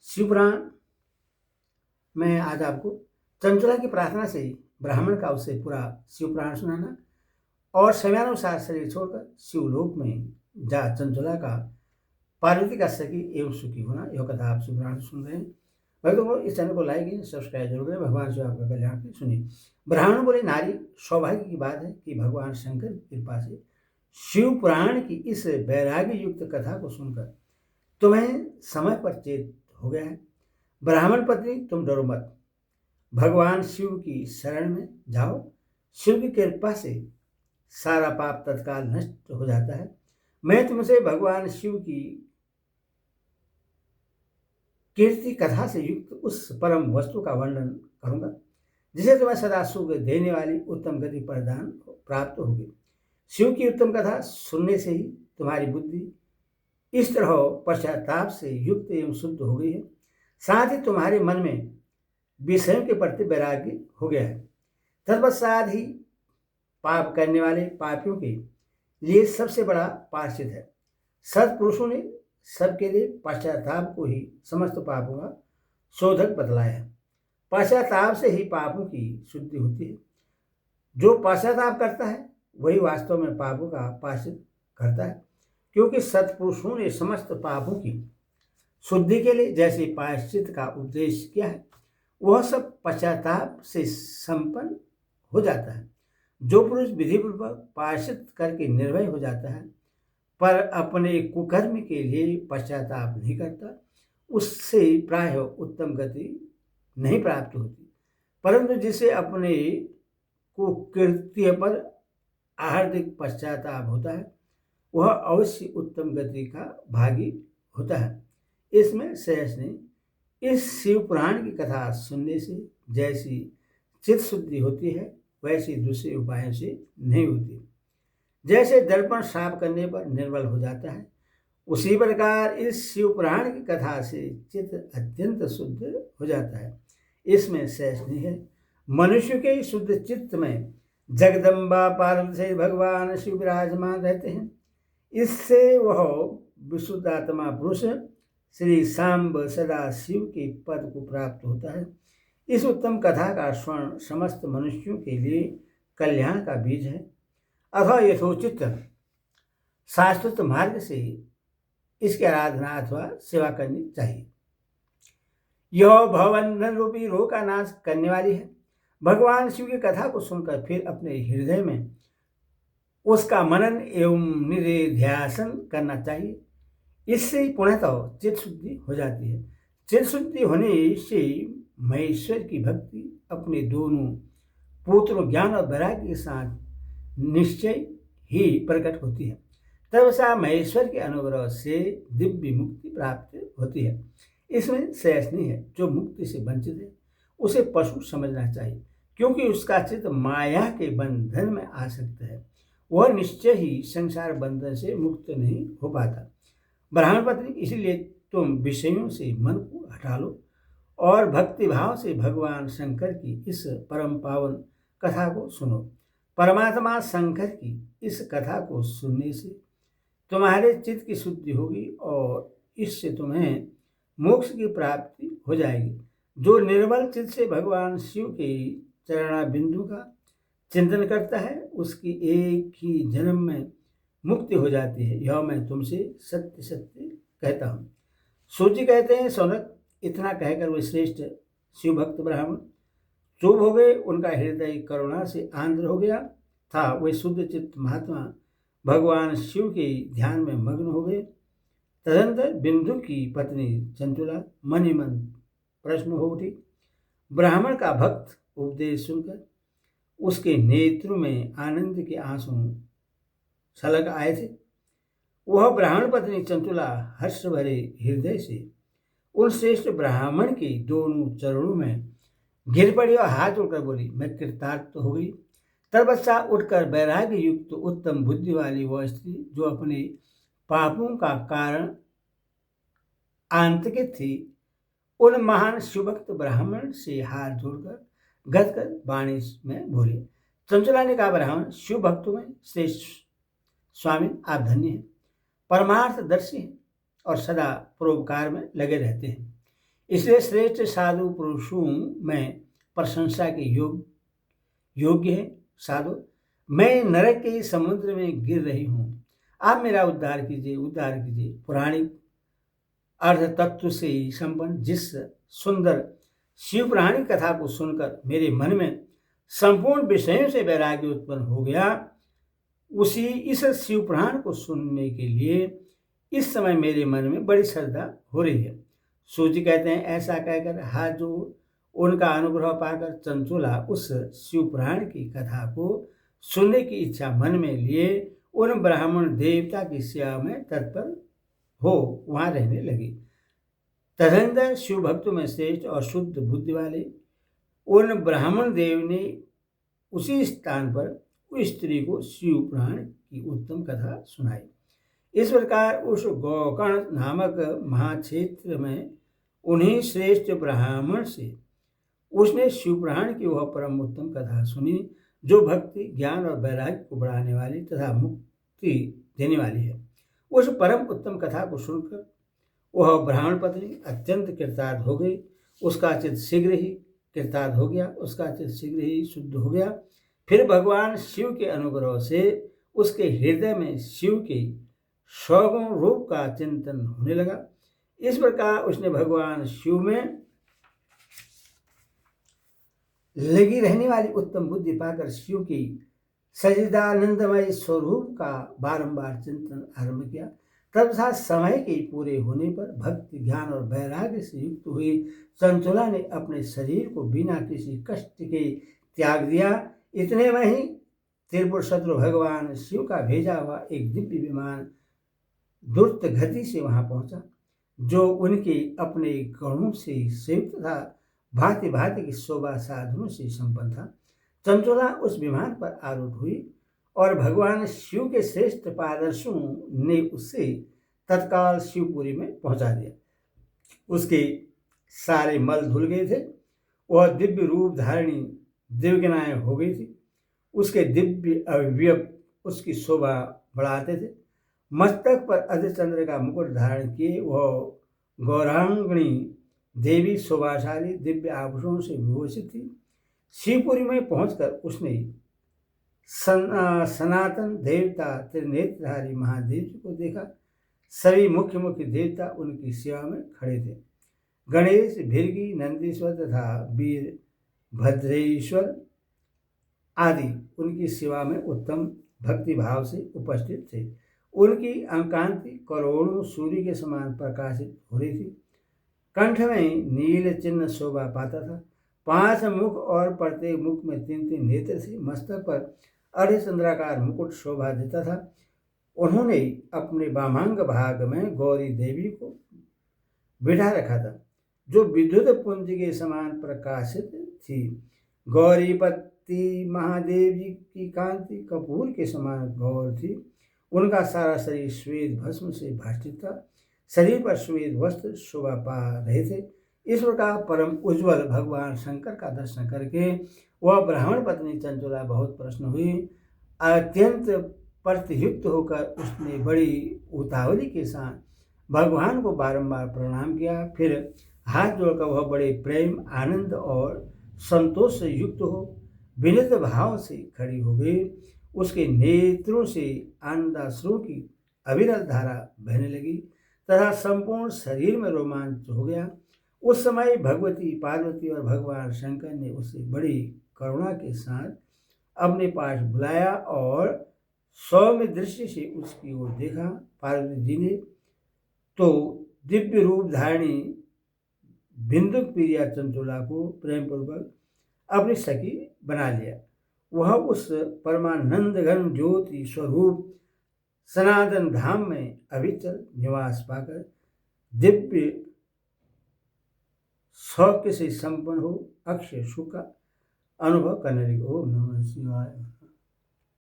शिवपुराण में आज आपको चंचला की प्रार्थना से ही ब्राह्मण का उसे पूरा शिवपुराण सुनाना और समयानुसार शरीर छोड़कर शिवलोक में जा चंचला का पार्वती का सखी एवं सुखी होना। यह कथा आप शिवपुराण सुन रहे हैं। भक्तों को इस चैनल को लाइक सब्सक्राइब जरूर करें। भगवान शिव आपका कल्याण करें। सुनिए, ब्राह्मण बोले, नारी सौभाग्य की बात है कि भगवान शंकर की कृपा से शिव पुराण की इस वैराग्य युक्त कथा को सुनकर तुम्हें समय पर चेत हो गया है। ब्राह्मण पत्नी, तुम डरो मत, भगवान शिव की शरण में जाओ। शिव की कृपा से सारा पाप तत्काल नष्ट हो जाता है। मैं तुमसे भगवान शिव की कीर्ति कथा से युक्त उस परम वस्तु का वर्णन करूंगा जिसे तुम्हें सदा सुख देने वाली उत्तम गति प्रदान प्राप्त होगी। शिव की उत्तम कथा सुनने से ही तुम्हारी बुद्धि इस तरह पश्चाताप से युक्त एवं शुद्ध हो गई है, साथ ही तुम्हारे मन में विषयों के प्रति वैराग्य हो गया है। तत्पश्चात ही पाप करने वाले पापियों के लिए सबसे बड़ा प्रायश्चित है। सत्पुरुषों ने सबके लिए पश्चाताप को ही समस्त पापों का शोधक बतलाया है। पश्चाताप से ही पापों की शुद्धि होती है। जो पश्चाताप करता है वही वास्तव में पापों का प्रायश्चित करता है, क्योंकि सत्पुरुषों ने समस्त पापों की शुद्धि के लिए जैसे प्रायश्चित का उपदेश किया है, वह सब पश्चाताप से संपन्न हो जाता है। जो पुरुष विधिपूर्वक प्रायश्चित करके निर्भय हो जाता है पर अपने कुकर्म के लिए पश्चाताप नहीं करता, उससे प्रायः उत्तम गति नहीं प्राप्त होती। परंतु जिसे अपने कुकृत्य पर हार्दिक पश्चाताप होता है वह अवश्य उत्तम गति का भागी होता है। इसमें शेष नहीं। इस शिव पुराण की कथा सुनने से जैसी चित्त शुद्धि होती है वैसी दूसरे उपायों से नहीं होती। जैसे दर्पण साफ करने पर निर्मल हो जाता है, उसी प्रकार इस शिव पुराण की कथा से चित्त अत्यंत शुद्ध हो जाता है। इसमें शेष नहीं है। मनुष्य के शुद्ध चित्त में जगदम्बा पार्वती से भगवान शिव विराजमान रहते हैं। इससे वह विशुद्धात्मा पुरुष श्री सांब सदा शिव के पद को प्राप्त होता है। इस उत्तम कथा का श्रवण समस्त मनुष्यों के लिए कल्याण का बीज है। अथवा यथोचित शाश्वत मार्ग से इसकी आराधना अथवा सेवा करनी चाहिए। यह भवबंधन रूपी रोग का नाश करने वाली है। भगवान शिव की कथा को सुनकर फिर अपने हृदय में उसका मनन एवं निधिध्यासन करना चाहिए। इससे पुनः चित्त शुद्धि हो जाती है। चित्त शुद्धि होने से महेश्वर की भक्ति अपने दोनों पुत्रों ज्ञान और वैराग्य के साथ निश्चय ही प्रकट होती है। तब सा महेश्वर के अनुग्रह से दिव्य मुक्ति प्राप्त होती है। इसमें शेष नहीं है। जो मुक्ति से वंचित है उसे पशु समझना चाहिए, क्योंकि उसका चित्त माया के बंधन में आसक्त है। वह निश्चय ही संसार बंधन से मुक्त नहीं हो पाता। ब्राह्मण पत्नी, इसीलिए तुम विषयों से मन को हटा लो और भक्तिभाव से भगवान शंकर की इस परम पावन कथा को सुनो। परमात्मा शंकर की इस कथा को सुनने से तुम्हारे चित्त की शुद्धि होगी और इससे तुम्हें मोक्ष की प्राप्ति हो जाएगी। जो निर्मल चित्त से भगवान शिव के चरणा बिंदु का चिंतन करता है उसकी एक ही जन्म में मुक्ति हो जाती है। यह मैं तुमसे सत्य सत्य कहता हूँ। सूजी कहते हैं, सौनक, इतना कहकर वे श्रेष्ठ शिव भक्त ब्राह्मण चुप हो गए। उनका हृदय करुणा से आंध्र हो गया था। वे शुद्ध चित्त महात्मा भगवान शिव के ध्यान में मग्न हो गए। तदंतर बिंदु की पत्नी चंचला मन ही मन प्रश्न हो उठी। ब्राह्मण का भक्त उपदेश सुनकर उसके नेत्रों में आनंद के आंसू छलक आए थे। वह ब्राह्मण पत्नी चंचला हर्ष भरे हृदय से उन श्रेष्ठ ब्राह्मण के दोनों चरणों में गिर पड़ी और हाथ उठकर बोली, मैं कृतार्थ हो गई। तत्पश्चात उठकर वैराग्य युक्त उत्तम बुद्धि वाली वह स्त्री जो अपने पापों का कारण आंतकित थी, उन महान शिवभक्त ब्राह्मण से हाथ जोड़कर गदगद वाणी में बोली। चंचला ने कहा, ब्राह्मण शिव भक्तों में श्रेष्ठ स्वामी, आप धन्य हैं, परमार्थदर्शी हैं और सदा परोपकार में लगे रहते हैं। इसलिए श्रेष्ठ साधु पुरुषों में प्रशंसा के योग्य है। साधु, मैं नरक के समुद्र में गिर रही हूँ, आप मेरा उद्धार कीजिए, उद्धार कीजिए। पुराणिक अर्थ तत्व से ही संपन्न जिस सुंदर शिव पुराणी कथा को सुनकर मेरे मन में संपूर्ण विषयों से वैराग्य उत्पन्न हो गया, उसी इस शिव पुराण को सुनने के लिए इस समय मेरे मन में बड़ी श्रद्धा हो रही है। सूजी कहते हैं, ऐसा कहकर हाथ जोड़ उनका अनुग्रह पाकर चंचुला उस शिव पुराण की कथा को सुनने की इच्छा मन में लिए उन ब्राह्मण देवता की सेवा में तत्पर हो वहां रहने लगी। तदनंतर शिव भक्तों में श्रेष्ठ और शुद्ध बुद्धि वाले उन ब्राह्मण देव ने उसी स्थान पर उस स्त्री को शिव पुराण की उत्तम कथा सुनाई। इस प्रकार उस गोकर्ण नामक महाक्षेत्र में उन्हीं श्रेष्ठ ब्राह्मण से उसने शिव पुराण की वह परम उत्तम कथा सुनी, जो भक्ति, ज्ञान और वैराग्य को बढ़ाने वाली तथा मुक्ति देने वाली है। उस परम उत्तम कथा को सुनकर वह ब्राह्मण पत्नी अत्यंत कृतार्थ हो गई। उसका चित्त शीघ्र ही कृतार्थ हो गया, उसका चित्त शीघ्र ही शुद्ध हो गया। फिर भगवान शिव के अनुग्रह से उसके हृदय में शिव के सौगुण रूप का चिंतन होने लगा। इस प्रकार उसने भगवान शिव में लगी रहने वाली उत्तम बुद्धि पाकर शिव की सच्चिदानंदमय स्वरूप का बारंबार चिंतन आरंभ किया। तत्पश्चात समय के पूरे होने पर भक्ति, ज्ञान और वैराग्य से युक्त हुई चंचुला ने अपने शरीर को बिना किसी कष्ट के त्याग दिया। इतने में ही त्रिपुर शत्रु भगवान शिव का भेजा हुआ एक दिव्य विमान द्रुत गति से वहां पहुंचा, जो उनके अपने गणों से संयुक्त था, भांति भांति की शोभा साधनों से संपन्न था। चंचुला उस विमान पर आरूढ़ हुई और भगवान शिव के श्रेष्ठ पादर्शों ने उससे तत्काल शिवपुरी में पहुंचा दिया। उसके सारे मल धुल गए थे, वह दिव्य रूप धारिणी दिव्यनाएं हो गई थी। उसके दिव्य अवयव उसकी शोभा बढ़ाते थे। मस्तक पर अर्धचंद्र का मुकुट धारण किए वह गौरांगणी देवी शोभाशाली दिव्य आभूषणों से विभूषित थी। शिवपुरी में पहुंचकर उसने सनातन देवता त्रिनेत्रधारी महादेव जी को देखा। सभी मुख्य मुख्य देवता उनकी सेवा में खड़े थे। गणेश, भृगि, नंदीश्वर तथा वीर भद्रेश्वर आदि उनकी सेवा में उत्तम भक्ति भाव से उपस्थित थे। उनकी अंकांति करोड़ों सूर्य के समान प्रकाशित हो रही थी। कंठ में नील चिन्ह शोभा पाता था। 5 मुख और प्रत्येक मुख में 3-3 नेत्र थे। मस्तक पर अर्धचंद्राकार मुकुट शोभा देता था। उन्होंने अपने वामांग भाग में गौरी देवी को बिठा रखा था, जो विद्युत पुंज के समान प्रकाशित थी। गौरीपति महादेव जी की कांति कपूर के समान गौर थी। उनका सारा शरीर श्वेत भस्म से भाषित था। शरीर पर श्वेत वस्त्र शोभा पा रहे थे। इस प्रकार परम उज्ज्वल भगवान शंकर का दर्शन करके वह ब्राह्मण पत्नी चंचुला बहुत प्रसन्न हुई। अत्यंत प्रतियुक्त होकर उसने बड़ी उतावली के साथ भगवान को बारंबार प्रणाम किया। फिर हाथ जोड़कर वह बड़े प्रेम, आनंद और संतोष से युक्त हो विनित भाव से खड़ी हो गई। उसके नेत्रों से आनंदाश्रुओं की अविरल धारा बहने लगी तथा संपूर्ण शरीर में रोमांच हो गया। उस समय भगवती पार्वती और भगवान शंकर ने उसे बड़ी करुणा के साथ अपने पास बुलाया और सौम्य दृष्टि से उसकी ओर देखा। पार्वती जी ने तो दिव्य रूप धारिणी बिंदुक प्रिया चंचुला को प्रेमपूर्वक अपनी सखी बना लिया। वह उस परमानंद घन ज्योति स्वरूप सनातन धाम में अविचल निवास पाकर दिव्य सौख्य से संपन्न हो अक्षय सुख का अनुभव करने लगी। ओम नमः शिवाय।